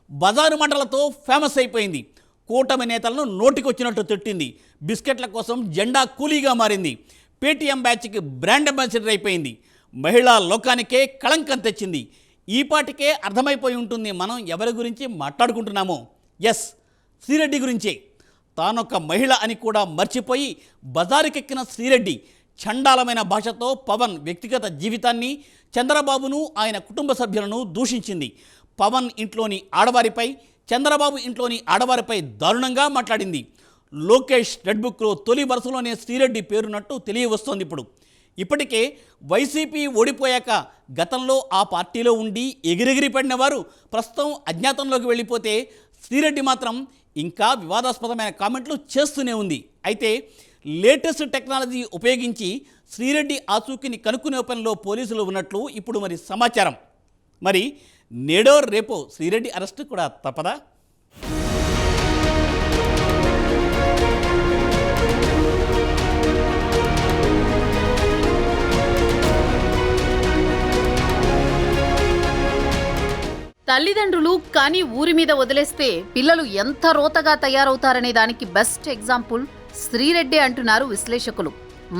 బజారు మంటలతో ఫేమస్ అయిపోయింది. కూటమి నేతలను నోటికొచ్చినట్టు తిట్టింది. బిస్కెట్ల కోసం జెండా కూలీగా మారింది. పేటీఎం బ్యాచ్కి బ్రాండ్ అంబాసిడర్ అయిపోయింది. మహిళా లోకానికే కళంకం తెచ్చింది. ఈపాటికే అర్థమైపోయి ఉంటుంది మనం ఎవరి గురించి మాట్లాడుకుంటున్నామో. ఎస్, శ్రీరెడ్డి గురించే. తానొక మహిళ అని కూడా మర్చిపోయి బజారుకెక్కిన శ్రీరెడ్డి చండాలమైన భాషతో పవన్ వ్యక్తిగత జీవితాన్ని, చంద్రబాబును, ఆయన కుటుంబ సభ్యులను దూషించింది. పవన్ ఇంట్లోని ఆడవారిపై, చంద్రబాబు ఇంట్లోని ఆడవారిపై దారుణంగా మాట్లాడింది. లోకేష్ రెడ్ బుక్లో తొలి వరుసలోనే శ్రీరెడ్డి పేరున్నట్టు తెలియవస్తోంది. ఇప్పటికే వైసీపీ ఓడిపోయాక గతంలో ఆ పార్టీలో ఉండి ఎగిరెగిరి పడిన వారు ప్రస్తుతం అజ్ఞాతంలోకి వెళ్ళిపోతే శ్రీరెడ్డి మాత్రం ఇంకా వివాదాస్పదమైన కామెంట్లు చేస్తూనే ఉంది. అయితే లేటెస్ట్ టెక్నాలజీ ఉపయోగించి శ్రీరెడ్డి ఆచూకీని కనుక్కునే పనిలో పోలీసులు ఉన్నట్లు ఇప్పుడు సమాచారం. మరి నేడో రేపో శ్రీరెడ్డి అరెస్టు కూడా తప్పదా? తల్లిదండ్రులు కానీ ఊరి మీద వదిలేస్తే పిల్లలు ఎంత రోతగా తయారవుతారనే దానికి బెస్ట్ ఎగ్జాంపుల్ శ్రీరెడ్డి అంటున్నారు విశ్లేషకులు.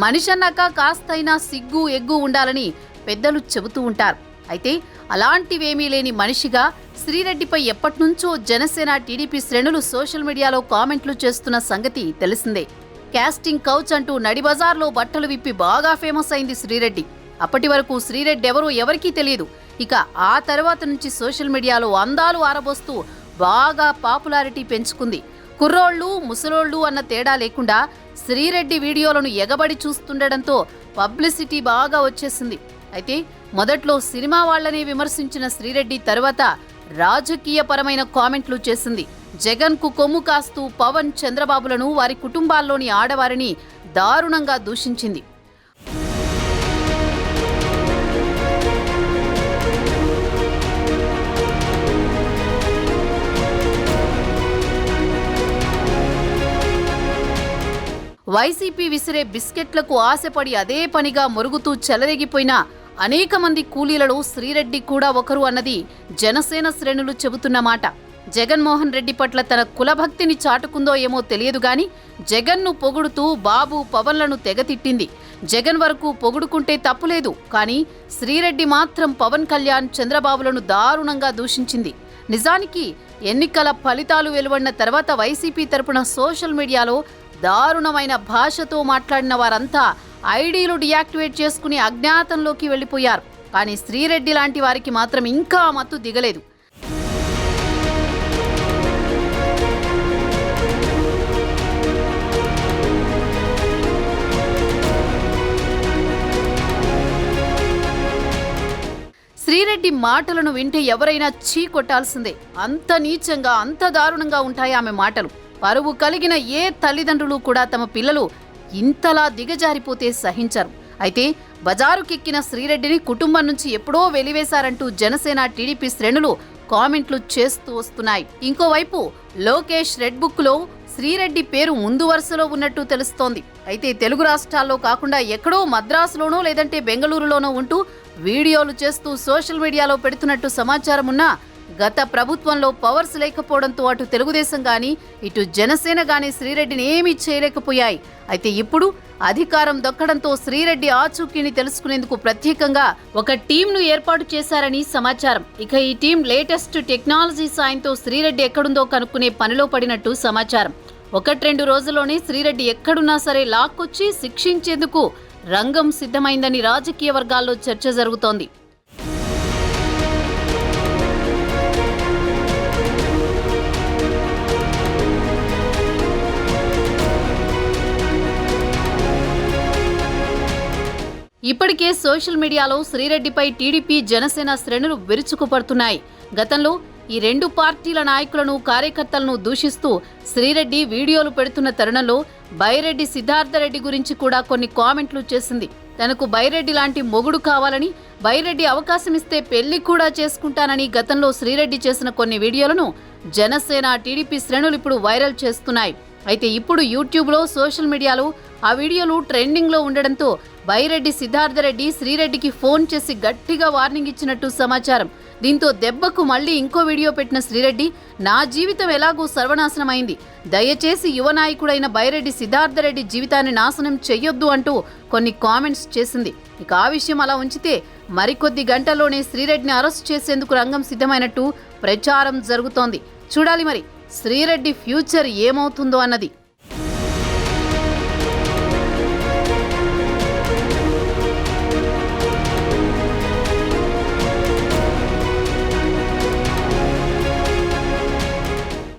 మనిషి అన్నాక కాస్తైనా సిగ్గు ఎగ్గు ఉండాలని పెద్దలు చెబుతూ ఉంటారు. అయితే అలాంటివేమీ లేని మనిషిగా శ్రీరెడ్డిపై ఎప్పటినుంచో జనసేన, టీడీపీ శ్రేణులు సోషల్ మీడియాలో కామెంట్లు చేస్తున్న సంగతి తెలిసిందే. కాస్టింగ్ కౌచ్ అంటూ నడిబజార్లో బట్టలు విప్పి బాగా ఫేమస్ అయింది శ్రీరెడ్డి. అప్పటి వరకు శ్రీరెడ్డి ఎవరో ఎవరికీ తెలియదు. ఇక ఆ తర్వాత నుంచి సోషల్ మీడియాలో అందాలు ఆరబోస్తూ బాగా పాపులారిటీ పెంచుకుంది. కుర్రోళ్ళు, ముసలోళ్ళు అన్న తేడా లేకుండా శ్రీరెడ్డి వీడియోలను ఎగబడి చూస్తుండడంతో పబ్లిసిటీ బాగా వచ్చేసింది. అయితే మొదట్లో సినిమా వాళ్లనే విమర్శించిన శ్రీరెడ్డి తర్వాత రాజకీయపరమైన కామెంట్లు చేసింది. జగన్కు కొమ్ము కాస్తూ పవన్, చంద్రబాబులను, వారి కుటుంబాల్లోని ఆడవారిని దారుణంగా దూషించింది. వైసీపీ విసిరే బిస్కెట్లకు ఆశపడి అదే పనిగా మొరుగుతూ చెలరేగిపోయిన అనేక మంది కూలీలలో శ్రీరెడ్డి కూడా ఒకరు అన్నది జనసేన శ్రేణులు చెబుతున్న మాట. జగన్మోహన్ రెడ్డి పట్ల తన కులభక్తిని చాటుకుందో ఏమో తెలియదు గాని జగన్ను పొగుడుతూ బాబు, పవన్లను తెగతిట్టింది. జగన్ వరకు పొగుడుకుంటే తప్పులేదు, కానీ శ్రీరెడ్డి మాత్రం పవన్ కళ్యాణ్, చంద్రబాబులను దారుణంగా దూషించింది. నిజానికి ఎన్నికల ఫలితాలు వెలువడిన తర్వాత వైసీపీ తరపున సోషల్ మీడియాలో దారుణమైన భాషతో మాట్లాడిన వారంతా ఐడీలు డియాక్టివేట్ చేసుకుని అజ్ఞాతంలోకి వెళ్లిపోయారు. కానీ శ్రీరెడ్డి లాంటి వారికి మాత్రం ఇంకా మత్తు దిగలేదు. శ్రీరెడ్డి మాటలను వింటే ఎవరైనా చీ కొట్టాల్సిందే. అంత నీచంగా, అంత దారుణంగా ఉంటాయి ఆమె మాటలు. పరువు కలిగిన ఏ తల్లిదండ్రులు కూడా తమ పిల్లలు ఇంతలా దిగజారిపోతే సహించరు. అయితే బజారుకెక్కిన శ్రీరెడ్డిని కుటుంబం నుంచి ఎప్పుడో వెలివేశారంటూ జనసేన, టీడీపీ శ్రేణులు కామెంట్లు చేస్తూ వస్తున్నాయి. ఇంకోవైపు లోకేష్ రెడ్ బుక్లో శ్రీరెడ్డి పేరు ముందు వరుసలో ఉన్నట్టు తెలుస్తోంది. అయితే తెలుగు రాష్ట్రాల్లో కాకుండా ఎక్కడో మద్రాసులోనో లేదంటే బెంగళూరులోనో ఉంటూ వీడియోలు చేస్తూ సోషల్ మీడియాలో పెడుతున్నట్టు సమాచారం ఉన్నా గత ప్రభుత్వంలో పవర్స్ లేకపోవడంతో అటు తెలుగుదేశం గాని, ఇటు జనసేన గాని శ్రీరెడ్డిని ఏమీ చేయలేకపోయాయి. అయితే ఇప్పుడు అధికారం దక్కడంతో శ్రీరెడ్డి ఆచూకీని తెలుసుకునేందుకు ప్రత్యేకంగా ఒక టీంను ఏర్పాటు చేశారని సమాచారం. ఇక ఈ టీం లేటెస్ట్ టెక్నాలజీ సాయంతో శ్రీరెడ్డి ఎక్కడుందో కనుక్కునే పనిలో పడినట్టు సమాచారం. 1-2 రోజుల్లోనే శ్రీరెడ్డి ఎక్కడున్నా సరే లాక్కొచ్చి శిక్షించేందుకు రంగం సిద్ధమైందని రాజకీయ వర్గాల్లో చర్చ జరుగుతోంది. ఇప్పటికే సోషల్ మీడియాలో శ్రీరెడ్డిపై టీడీపీ, జనసేన శ్రేణులు విరుచుకుపడుతున్నాయి. గతంలో ఈ రెండు పార్టీల నాయకులను, కార్యకర్తలను దూషిస్తూ శ్రీరెడ్డి వీడియోలు పెడుతున్న తరుణంలో బైరెడ్డి సిద్ధార్థరెడ్డి గురించి కూడా కొన్ని కామెంట్లు చేసింది. తనకు బైరెడ్డి లాంటి మొగుడు కావాలని, బైరెడ్డి అవకాశం ఇస్తే పెళ్లి కూడా చేసుకుంటానని గతంలో శ్రీరెడ్డి చేసిన కొన్ని వీడియోలను జనసేన, టీడీపీ శ్రేణులు ఇప్పుడు వైరల్ చేస్తున్నాయి. అయితే ఇప్పుడు యూట్యూబ్లో, సోషల్ మీడియాలో ఆ వీడియోలు ట్రెండింగ్లో ఉండడంతో బైరెడ్డి సిద్ధార్థరెడ్డి శ్రీరెడ్డికి ఫోన్ చేసి గట్టిగా వార్నింగ్ ఇచ్చినట్టు సమాచారం. దీంతో దెబ్బకు మళ్ళీ ఇంకో వీడియో పెట్టిన శ్రీరెడ్డి, నా జీవితం ఎలాగూ సర్వనాశనమైంది, దయచేసి యువ నాయకుడైన బైరెడ్డి సిద్ధార్థరెడ్డి జీవితాన్ని నాశనం చెయ్యొద్దు అంటూ కొన్ని కామెంట్స్ చేసింది. ఇక ఆ విషయం అలా ఉంచితే మరికొద్ది గంటల్లోనే శ్రీరెడ్డిని అరెస్ట్ చేసేందుకు రంగం సిద్ధమైనట్టు ప్రచారం జరుగుతోంది. చూడాలి మరి శ్రీరెడ్డి ఫ్యూచర్ ఏమవుతుందో అన్నది.